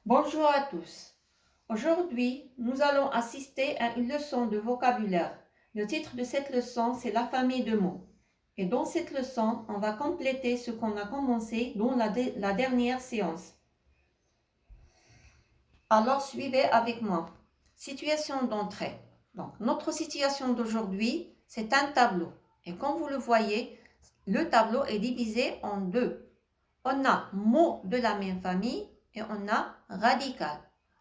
Bonjour à tous. Aujourd'hui, nous allons assister à une leçon de vocabulaire. Le titre de cette leçon, c'est la famille de mots. Et dans cette leçon, on va compléter ce qu'on a commencé dans la dernière séance. Alors, suivez avec moi. Situation d'entrée. Donc, notre situation d'aujourd'hui, c'est un tableau. Et comme vous le voyez, le tableau est divisé en deux. On a mots de la même famille et on a radical.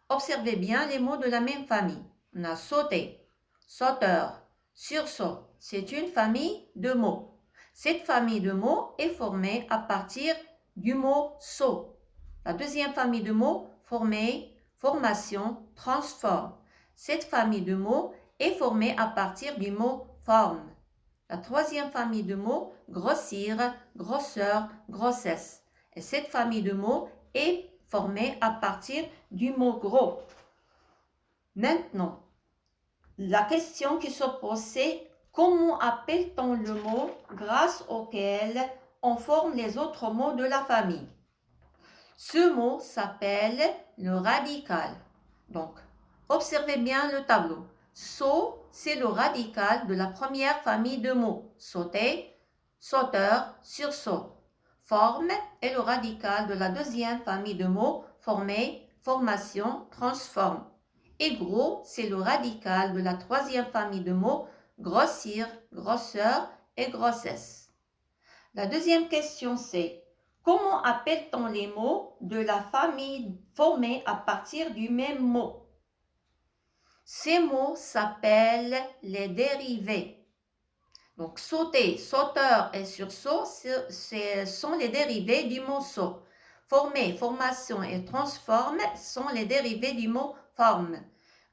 Observez bien les mots de la même famille. On a sauter, sauteur, sursaut. C'est une famille de mots. Cette famille de mots est formée à partir du mot saut. La deuxième famille de mots formée, formation, transforme. Cette famille de mots est formée à partir du mot forme. La troisième famille de mots, grossir, grosseur, grossesse. Et cette famille de mots est formée à partir du mot gros. Maintenant, la question qui se pose, c'est comment appelle-t-on le mot grâce auquel on forme les autres mots de la famille? Ce mot s'appelle le radical. Donc, observez bien le tableau. Saut, c'est le radical de la première famille de mots. Sauter, sauteur, sursaut. Forme est le radical de la deuxième famille de mots. Former, formation, transforme. Et gros, c'est le radical de la troisième famille de mots. Grossir, grosseur et grossesse. La deuxième question, c'est comment appelle-t-on les mots de la famille formée à partir du même mot? Ces mots s'appellent les dérivés. Donc, sauter, sauteur et sursaut, ce sont les dérivés du mot saut. Former, formation et transforme sont les dérivés du mot forme.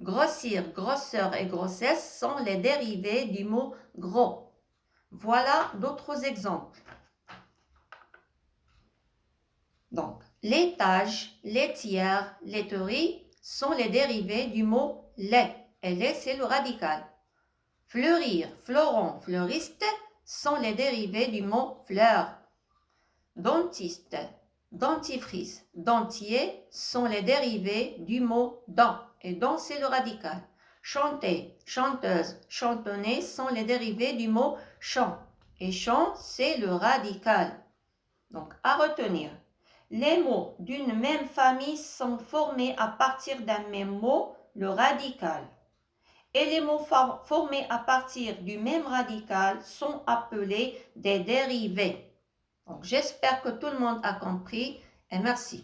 Grossir, grosseur et grossesse sont les dérivés du mot gros. Voilà d'autres exemples. Donc, l'étage, laitière, laiterie sont les dérivés du mot lait. Et lait, c'est le radical. Fleurir, fleuron, fleuriste sont les dérivés du mot fleur. Dentiste, dentifrice, dentier sont les dérivés du mot dent. Et dent, c'est le radical. Chanter, chanteuse, chantonner sont les dérivés du mot chant. Et chant, c'est le radical. Donc, à retenir. Les mots d'une même famille sont formés à partir d'un même mot, le radical. Et les mots formés à partir du même radical sont appelés des dérivés. Donc, j'espère que tout le monde a compris et merci.